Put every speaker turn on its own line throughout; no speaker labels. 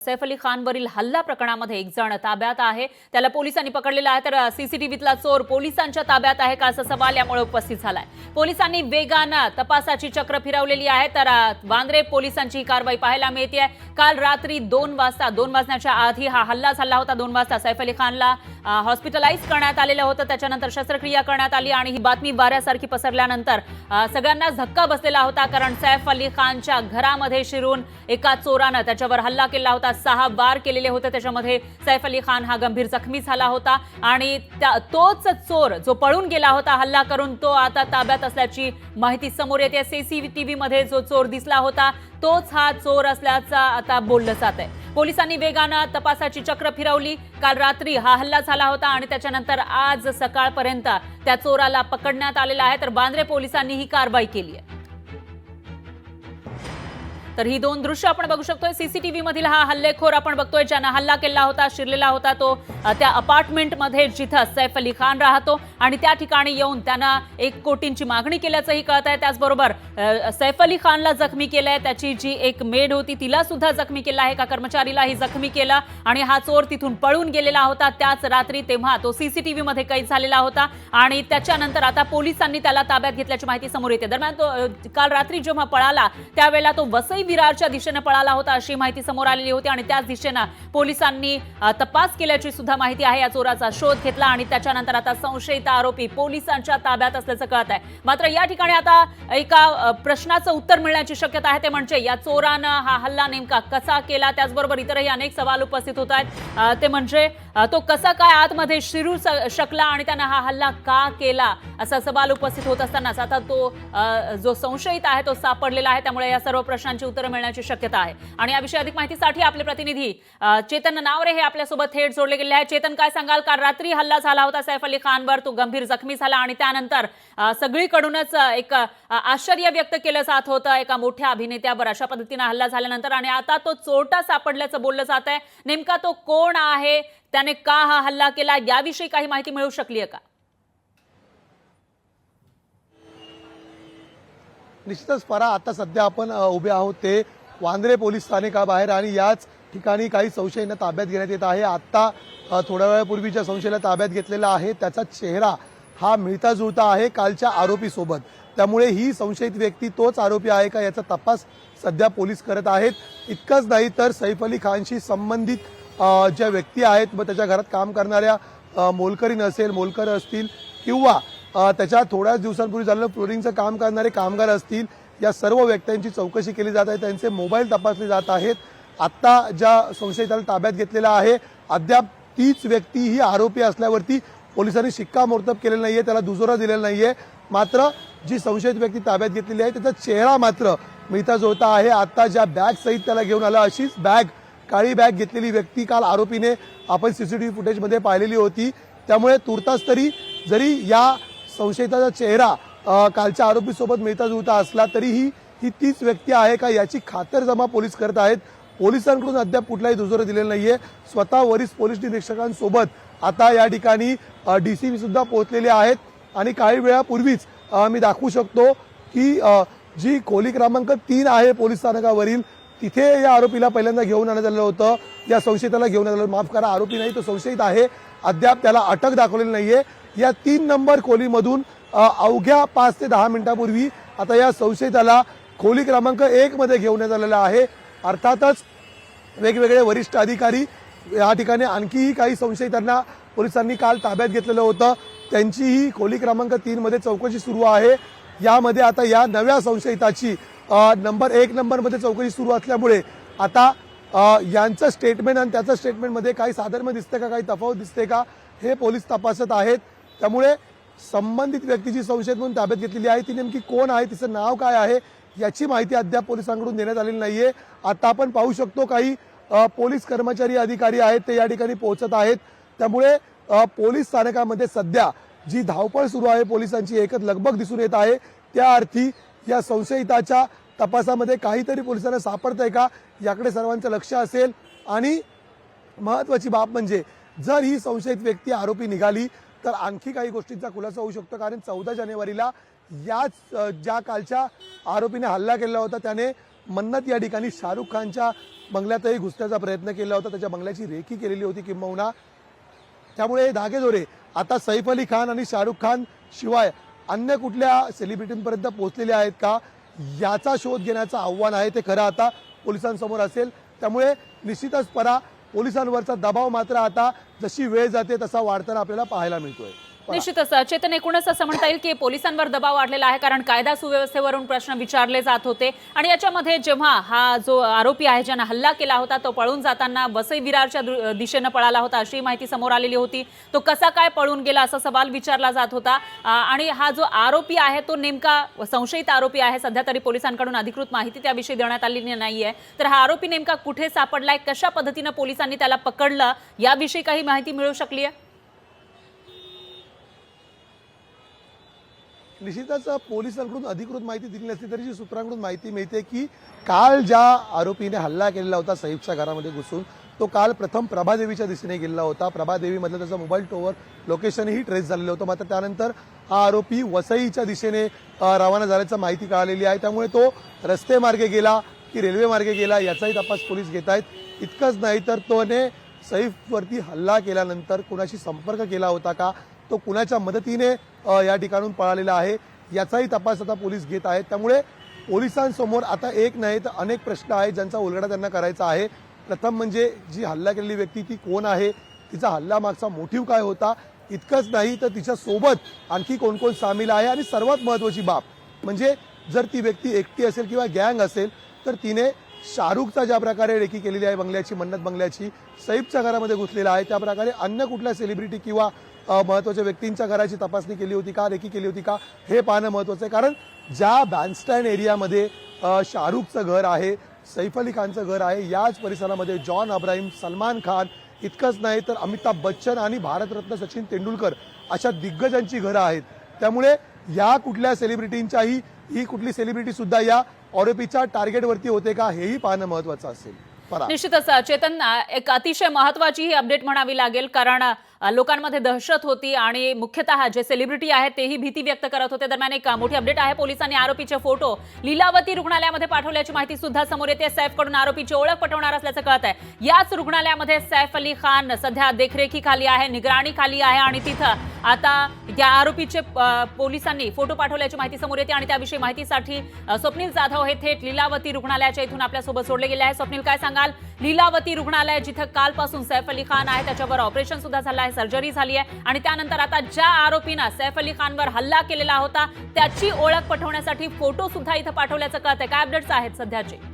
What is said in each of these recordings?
सैफ अली खानवरील हल्ला प्रकरणामध्ये एक जण ताब्यात आहे। त्याला पोलिसांनी पकडलेला आहे, तर सीसीटीव्हीतला चोर पोलिसांच्या ताब्यात आहे का असा सवाल यामुळे उपस्थित झालाय। पोलिसांनी वेगानं तपासाची चक्र फिरवलेली आहे, तर वांद्रे पोलिसांची कारवाई पाहायला मिळते। काल रात्री 2 वाजण्याच्या आधी हा हल्ला झाला होता। 2 वाजता सैफ अली खानला हॉस्पिटलाइज करण्यात आलेलं होतं, त्याच्यानंतर शस्त्रक्रिया करण्यात आली आणि ही बातमी वाऱ्यासारखी पसरल्यानंतर सगळ्यांना धक्का बसलेला होता, कारण सैफ अली खानच्या घरामध्ये शिरून एका चोरानं त्याच्यावर हल्ला केला होता। 6 वार केलेले होते, त्याच्यामध्ये सैफ अली खान हा गंभीर जखमी झाला होता आणि तोच चोर जो पळून गेला होता हल्ला करून, तो आता ताब्यात असल्याची माहिती समोर येते। सीसीटीव्ही मध्ये जो चोर दिसला होता तोच हा चोर असल्याचं आता बोललं जात आहे। पोलिसांनी वेगानं तपासाची चक्र फिरवली। काल रात्री हा हल्ला झाला होता आणि त्याच्यानंतर आज सकाळपर्यंत त्या चोराला पकडण्यात आलेला आहे, तर वांद्रे पोलिसांनी ही कारवाई केली आहे। तर ही 2 दृश्य आपण बघू शकतोय। सीसीटीव्ही मधील हा हल्लेखोर आपण बघतोय, ज्याने हल्ला केला होता, शिरलेला होता तो त्या अपार्टमेंट मध्ये जिथं सैफ अली खान राहतो आणि त्या ठिकाणी येऊन त्यांना 1 कोटींची मागणी केल्याचंही कळत आहे। त्याचबरोबर सैफ अली खानला जखमी केलंय, त्याची जी एक मेड होती तिला सुद्धा जखमी केलं आहे, एका कर्मचारीलाही जखमी केलं आणि हा चोर तिथून पळून गेलेला होता त्याच रात्री, तेव्हा तो सीसीटीव्ही मध्ये कैद झालेला होता आणि त्याच्यानंतर आता पोलिसांनी त्याला ताब्यात घेतल्याची माहिती समोर येते। दरम्यान तो काल रात्री जेव्हा पळाला त्यावेळेला तो वसई विरारच्या दिशेने पळाला होता अशी माहिती समोर आलेली होती आणि त्याच दिशेने पोलिसांनी तपास केल्याची सुद्धा माहिती आहे। या चोराचा शोध घेतला आणि त्याच्यानंतर आता संशयित आरोपी पोलिसांच्या ताब्यात असल्याचं कळत आहे। मात्र या ठिकाणी आता एका प्रश्नाचं उत्तर मिळण्याची शक्यता आहे, ते म्हणजे या चोरानं हा हल्ला नेमका कसा केला। त्याचबरोबर इतरही अनेक सवाल उपस्थित होत आहेत, ते म्हणजे तो कसा काय आतमध्ये शिरू शकला आणि त्यानं हा हल्ला का केला असा सवाल उपस्थित होत असतानाच आता तो जो संशयित आहे तो सापडलेला आहे। त्यामुळे या सर्व प्रश्नांची उत्तरं मिळण्याची शक्यता आहे आणि याविषयी अधिक माहितीसाठी आपले प्रतिनिधी चेतन नावरे हे आपल्यासोबत थेट जोडले गेले आहेत। चेतन, काय सांगाल? काल रात्री हल्ला झाला होता सैफ अली खानवर, तो गंभीर जखमी झाला आणि त्यानंतर सगळीकडूनच एक आश्चर्य व्यक्त केलं जात होतं एका मोठ्या अभिनेत्यावर अशा पद्धतीने हल्ला झाल्यानंतर, आणि आता तो चोरटा सापडल्याचं बोललं जात आहे। नेमका तो कोण आहे, त्याने का हा हल्ला केला, याविषयी काही माहिती मिळू शकली आहे का?
निश्चितच परा, आता सध्या आपण उभे आहोत ते वांद्रे पोलीस स्थानकाबाहेर आणि याच ठिकाणी काही संशयींना ताब्यात घेण्यात येत आहे। आता थोड्या वेळापूर्वीच्या संशयीला ताब्यात घेतलेला आहे, त्याचा चेहरा हा मिळता जुळता आहे कालच्या आरोपीसोबत, त्यामुळे ही संशयित व्यक्ती तोच आरोपी आहे का याचा तपास सध्या पोलीस करत आहेत। इतकंच नाही तर सैफ अली खानशी संबंधित ज्या व्यक्ती आहेत व त्याच्या घरात काम करणाऱ्या मोलकर असतील किंवा त्याच्या थोड्याच दिवसांपूर्वी झालेलं फ्लोरिंगचं काम करणारे कामगार असतील, या सर्व व्यक्तींची चौकशी केली जात आहे, त्यांचे मोबाईल तपासले जात आहेत। आता ज्या संशयिताला ताब्यात घेतलेला आहे, अद्याप तीच व्यक्ती ही आरोपी असल्यावरती पोलिसांनी शिक्कामोर्तब केलेलं नाहीये, त्याला दुजोरा दिलेला नाहीये। मात्र जी संशयित व्यक्ती ताब्यात घेतलेली आहे त्याचा चेहरा मात्र मिळता जुळता आहे। आता ज्या बॅग सहित त्याला घेऊन आला, अशीच काळी बॅग घेतलेली व्यक्ती काल आरोपीने आपण सीसीटीव्ही फुटेजमध्ये पाहिलेली होती। त्यामुळे तुर्तास तरी जरी या संशयिताचा चेहरा कालच्या आरोपीसोबत मिळता जुळता असला तरीही ही तीच व्यक्ती आहे का याची खातरजमा पोलीस करत आहेत। पोलिसांकडून अद्याप कुठलाही दुजोरा दिलेला नाहीये। स्वतः वरिष्ठ पोलीस निरीक्षकांसोबत आता या ठिकाणी डीसीपी सुद्धा पोहोचलेले आहेत आणि काही वेळापूर्वीच मी दाखवू शकतो की जी खोली क्रमांक 3 आहे पोलीस स्थानकावरील, तिथे या आरोपीला पहिल्यांदा घेऊन आणण्यात आलेलं होतं, या संशयिताला घेऊन आलेलं, माफ करा आरोपी नाही तो संशयित आहे, अद्याप त्याला अटक दाखवलेली नाहीये। या 3 नंबर खोलीमधून अवघ्या 5 ते 10 मिनिटांपूर्वी आता या संशयिताला खोली क्रमांक 1 मध्ये घेऊन आलेलं आहे। अर्थातच वेगवेगळे वरिष्ठ अधिकारी या ठिकाणी आणखीही काही संशयितांना पोलिसांनी काल ताब्यात घेतलेलं होतं, त्यांचीही खोली क्रमांक 3 मध्ये चौकशी सुरू आहे। यामध्ये आता या नव्या संशयिताची नंबर 1 नंबरमध्ये चौकशी सुरू असल्यामुळे आता यांचं स्टेटमेंट आणि त्याचं स्टेटमेंटमध्ये काही साधर्म्य दिसते का, काही तफावत दिसते का, हे पोलीस तपासत आहेत। त्यामुळे संबंधित व्यक्तीची संशयित म्हणून ताब्यात घेतलेली आहे, ती नेमकी कोण आहे, तिचं नाव काय आहे याची माहिती अद्याप पोलिसांकडून देण्यात आलेली नाहीये। आता आपण पाहू शकतो काही पोलीस कर्मचारी अधिकारी आहेत ते या ठिकाणी पोहोचत आहेत। त्यामुळे पोलीस स्थानकामध्ये सध्या जी धावपळ सुरू आहे पोलिसांची, एकच लगबग दिसून येत आहे। त्या अर्थी या संशयिताच्या तपासामध्ये काहीतरी पोलिसांना सापडतंय का याकडे सर्वांचं लक्ष असेल। आणि महत्त्वाची बाब म्हणजे जर ही संशयित व्यक्ती आरोपी निघाली तर आणखी काही गोष्टींचा खुलासा होऊ शकतो, कारण 14 जानेवारीला याच ज्या कालच्या आरोपीने हल्ला केला होता त्याने मन्नत या ठिकाणी शाहरुख खानच्या बंगल्यातही घुसण्याचा प्रयत्न केला होता, त्याच्या बंगल्याची रेकी केलेली होती किंबहुना. त्यामुळे हे धागेदोरे आता सैफ अली खान आणि शाहरुख खान शिवाय अन्य कुठल्या सेलिब्रिटींपर्यंत पोहोचलेले आहेत का, याचा शोध घेण्याचं आव्हान आहे ते खरं आता पोलिसांसमोर असेल. त्यामुळे निश्चितच पोलिसांवरचा दबाव मात्र आता जशी वेळ जाते तसा वाढताना आपल्याला पाहायला मिळतोय.
निश्चितच चेतन, एकूणच असं म्हणता येईल की पोलिसांवर दबाव वाढलेला आहे, कारण कायदा सुव्यवस्थेवरून प्रश्न विचारले जात होते आणि याच्यामध्ये जेव्हा हा जो आरोपी आहे ज्यानं हल्ला केला होता तो पळून जाताना वसई विरारच्या दिशेनं पळाला होता अशी माहिती समोर आलेली होती. तो कसा काय पळून गेला असा सवाल विचारला जात होता आणि हा जो आरोपी आहे तो नेमका संशयित आरोपी आहे. सध्या तरी पोलिसांकडून अधिकृत माहिती त्याविषयी देण्यात आलेली नाहीये. तर हा आरोपी नेमका कुठे सापडलाय, कशा पद्धतीनं पोलिसांनी त्याला पकडलं, याविषयी काही माहिती मिळू शकली आहे?
निश्चितच पोलिसांकडून अधिकृत माहिती दिली नसली तरी जी सूत्रांकडून माहिती मिळते की काल ज्या आरोपीने हल्ला केलेला होता सैफच्या घरामध्ये घुसून, तो काल प्रथम प्रभादेवीच्या दिशेने गेलेला होता. प्रभादेवीमधलं त्याचं मोबाईल टॉवर लोकेशनही ट्रेस झालेलं होतं. मात्र त्यानंतर हा आरोपी वसईच्या दिशेने रवाना झाल्याचं माहिती कळालेली आहे. त्यामुळे तो रस्ते मार्गे गेला की रेल्वे मार्गे गेला याचाही तपास पोलीस घेत आहेत. इतकंच नाही तर तोने सैफवरती हल्ला केल्यानंतर कुणाशी संपर्क केला होता का, तो कुणाच्या मदतीने या ठिकाणून पळालेला आहे याचाही तपास आता पोलीस घेत आहेत. त्यामुळे पोलिसांसमोर आता एक नाही तर अनेक प्रश्न आहेत ज्यांचा उलगडा त्यांना करायचा आहे. प्रथम म्हणजे जी हल्ला केलेली व्यक्ती ती कोण आहे, तिचा हल्ला मागचा मोटिव्ह काय होता, इतकंच नाही तर तिच्या सोबत आणखी कोण कोण सामील आहे आणि सर्वात महत्त्वाची बाब म्हणजे जर ती व्यक्ती एकटी असेल किंवा गँग असेल तर तिने शाहरुखचा ज्या प्रकारे रेकी केलेली आहे बंगल्याची, मन्नत बंगल्याची, सैफच्या घरामध्ये घुसलेला आहे, त्या प्रकारे अन्य कुठल्या सेलिब्रिटी किंवा महत्त्वाच्या व्यक्तींच्या घराची तपासणी केली होती का, रेकी केली होती का, हे पाहणं महत्त्वाचं आहे. कारण ज्या बँडस्टँड एरियामध्ये शाहरुखचं घर आहे, सैफ अली खानचं घर आहे, याच परिसरामध्ये जॉन अब्राहिम, सलमान खान, इतकंच नाही तर अमिताभ बच्चन आणि भारतरत्न सचिन तेंडुलकर अशा दिग्गजांची घरं आहेत. त्यामुळे या कुठल्या सेलिब्रिटींच्याही ही कुठली सेलिब्रिटी सुद्धा या आरोपीच्या टार्गेटवरती होते का, हेही पाहणं महत्त्वाचं असेल.
निश्चितच चेतन, एक अतिशय महत्वाची ही अपडेट म्हणावी लागेल, कारण लोकांमध्ये दहशत होती आणि मुख्यतः जे सेलिब्रिटी आहेत तेही भीती व्यक्त करत होते. दरम्यान एक मोठी अपडेट आहे, पोलिसांनी आरोपीचे फोटो लीलावती रुग्णालयामध्ये पाठवल्याची माहिती सुद्धा समोर येते. सैफकडून आरोपीची ओळख पटवणार असल्याचं कळत आहे. याच रुग्णालयामध्ये सैफ अली खान सध्या देखरेखीखाली आहे, निगराणीखाली आहे आणि तिथं आता या आरोपीचे पोलिसांनी फोटो पाठवल्याची माहिती समोर येते आणि त्याविषयी माहितीसाठी स्वप्नील जाधव हे थेट लीलावती रुग्णालयाच्या इथून आपल्यासोबत जोडले गेले आहे. स्वप्नील, काय सांगाल? लीलावती रुग्णालय जिथं कालपासून सैफ अली खान आहे त्याच्यावर ऑपरेशन सुद्धा झालं आहे, सर्जरी झाली आहे आणि त्यानंतर आता ज्या आरोपीनं सैफ अली खानवर हल्ला केलेला होता त्याची ओळख पटवण्यासाठी फोटो सुद्धा इथं पाठवल्याचं कळतंय. काय अपडेट्स आहेत सध्याचे?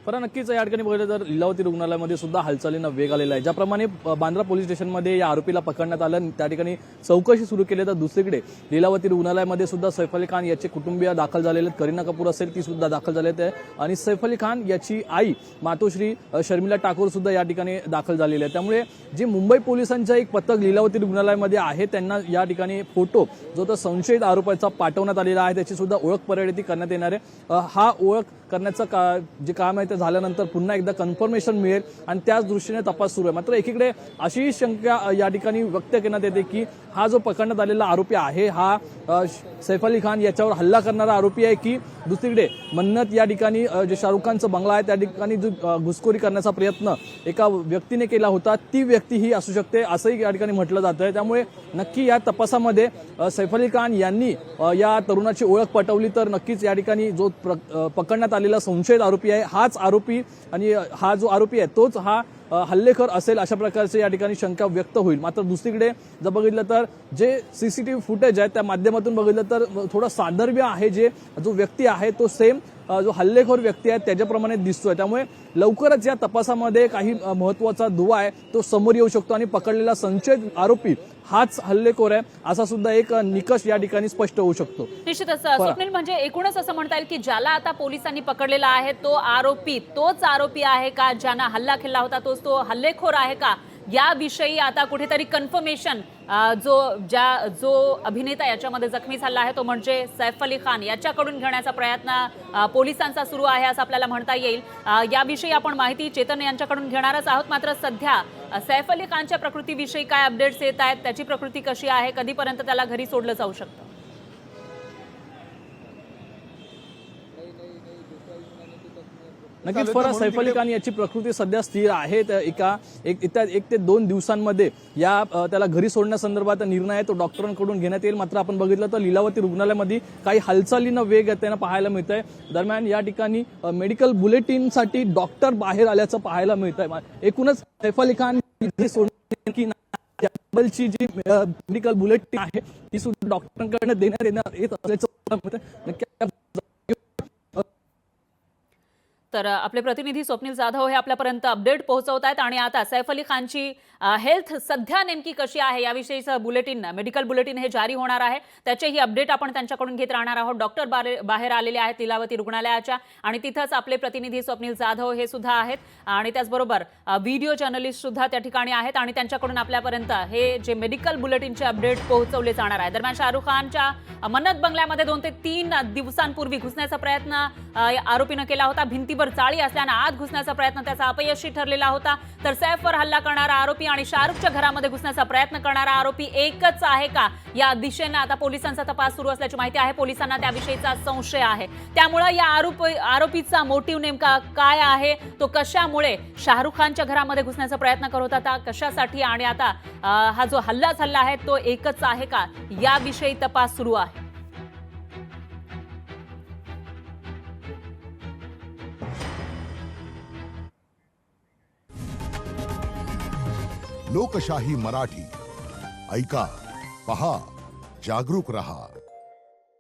पण नक्कीच या ठिकाणी बघितलं तर लीलावती रुग्णालयामध्ये सुद्धा हालचालींना वेग आलेला आहे. ज्याप्रमाणे बांद्रा पोलीस स्टेशनमध्ये या आरोपीला पकडण्यात आलं, त्या ठिकाणी चौकशी सुरू केली, तर दुसरीकडे लीलावती रुग्णालयामध्ये सुद्धा सैफ अली खान याचे कुटुंबीय दाखल झालेले आहेत. करीना कपूर असेल ती सुद्धा दाखल झालेली आहे आणि सैफ अली खान याची आई मातोश्री शर्मिला ठाकूर सुद्धा या ठिकाणी दाखल झालेली आहे. त्यामुळे जे मुंबई पोलिसांचं एक पथक लीलावती रुग्णालयामध्ये आहे त्यांना या ठिकाणी फोटो जो तो संशयित आरोपाचा पाठवण्यात आलेला आहे त्याची सुद्धा ओळख पडताळणी करण्यात येणार आहे. हा ओळख करण्याचं जे काम आहे ते झाल्यानंतर पुन्हा एकदा कन्फर्मेशन मिळेल आणि त्याच दृष्टीने तपास सुरू आहे. मात्र एकीकडे अशी शंका या ठिकाणी व्यक्त करण्यात येते की हा जो पकडण्यात आलेला आरोपी आहे हा सैफ अली खान याच्यावर हल्ला करणारा आरोपी आहे की दुसरीकडे मन्नत या ठिकाणी जे शाहरुख खानचं बंगला आहे त्या ठिकाणी जो घुसखोरी करण्याचा प्रयत्न एका व्यक्तीने केला होता ती व्यक्ती ही असू शकते असंही या ठिकाणी म्हटलं जातं आहे. त्यामुळे नक्की या तपासामध्ये सैफ अली खान यांनी या तरुणाची ओळख पटवली तर नक्कीच या ठिकाणी जो पकडण्यात आलेला संशयित आरोपी आहे हाच आरोपी आणि हा जो आरोपी आहे तोच हा हल्लेखोर असेल अशा प्रकारचे या ठिकाणी शंका व्यक्त होईल. मात्र दुसरीकडे जर बघितलं तर जे सीसीटीव्ही फुटेज आहे त्या माध्यमातून बघितलं तर थोडं साधर्म्य आहे, जो व्यक्ती आहे तो सेम जो हल्लेखोर व्यक्ती आहे त्याच्याप्रमाणे दिसतोय. त्यामुळे लवकरच या तपासामध्ये काही महत्वाचा दुवा आहे तो समोर येऊ शकतो आणि पकडलेला संशयित आरोपी हाच हल्लेखोर आहे असा सुद्धा एक निकष या ठिकाणी स्पष्ट होऊ शकतो.
निश्चितच स्वप्नील, म्हणजे एकूणच असं म्हणता येईल की ज्याला आता पोलिसांनी पकडलेला आहे तो आरोपी तोच आरोपी आहे का, ज्यानं हल्ला केला होता तोच तो हल्लेखोर आहे का, याविषयी आता कुठेतरी कन्फर्मेशन जो अभिनेता याच्यामध्ये जखमी झाला आहे तो म्हणजे सैफ अली खान याच्याकडून घेण्याचा प्रयत्न पोलिसांचा सुरू आहे असं आपल्याला म्हणता येईल. याविषयी आपण माहिती चेतन यांच्याकडून घेणारच आहोत. मात्र सध्या सैफ अली खानच्या प्रकृतीविषयी काय अपडेट्स येत आहेत, त्याची प्रकृती कशी आहे, कधीपर्यंत त्याला घरी सोडलं जाऊ शकतं?
नक्कीच
चालू
फरक
होतं.
सैफ अली खान याची प्रकृती सध्या स्थिर आहे. तर एक ते 2 दिवसांमध्ये त्याला घरी सोडण्यासंदर्भात निर्णय आहे तो डॉक्टरांकडून घेण्यात येईल. मात्र आपण बघितलं तर लीलावती रुग्णालयामध्ये काही हालचालींना वेग येताना पाहायला मिळत आहे. दरम्यान या ठिकाणी मेडिकल बुलेटिनसाठी डॉक्टर बाहेर आल्याचं पाहायला मिळत आहे. एकूणच सैफ अली खान घरी सोडण्याची की त्याबद्दलची जी मेडिकल बुलेटिन आहे ती सुद्धा डॉक्टरांकडे देण्यात येत असल्याचं नक्की.
तर आपले प्रतिनिधी स्वप्नील जाधव हे आपल्यापर्यंत अपडेट पोहोचवत आहेत आणि आता सैफ अली खानची हेल्थ सध्या नेमकी कशी आहे याविषयीचं बुलेटिन मेडिकल बुलेटिन हे जारी होणार आहे. त्याचेही अपडेट आपण त्यांच्याकडून घेत राहणार आहोत. डॉक्टर बाहेर आलेले आहेत लीलावती रुग्णालयाच्या आणि तिथंच आपले प्रतिनिधी स्वप्नील जाधव हे सुद्धा आहेत आणि त्याचबरोबर व्हिडिओ जर्नलिस्ट सुद्धा त्या ठिकाणी आहेत आणि त्यांच्याकडून आपल्यापर्यंत हे जे मेडिकल बुलेटिनचे अपडेट पोहोचवले जाणार आहे. दरम्यान शाहरुख खानच्या मन्नत बंगल्यामध्ये 2 ते 3 दिवसांपूर्वी घुसण्याचा प्रयत्न आरोपीनं केला होता. भिंतीवर चाळी असल्यानं आत घुसण्याचा प्रयत्न त्याचा अपयशी ठरलेला होता. तर सैफवर हल्ला करणारा आरोपी आणि शाहरुखच्या घरामध्ये घुसण्याचा प्रयत्न करणारा आरोपी एकच आहे का या दिशेनं आता पोलिसांचा तपास सुरू असल्याची माहिती आहे. पोलिसांना त्याविषयीचा संशय आहे. त्यामुळे या आरोपीचा मोटिव्ह नेमका काय आहे, तो कशामुळे शाहरुख खानच्या घरामध्ये घुसण्याचा प्रयत्न करत होता, कशासाठी आणि आता हा जो हल्ला झाला आहे तो एकच आहे का याविषयी तपास सुरू आहे.
लोकशाही मराठी ऐका, पहा, जागरूक रहा.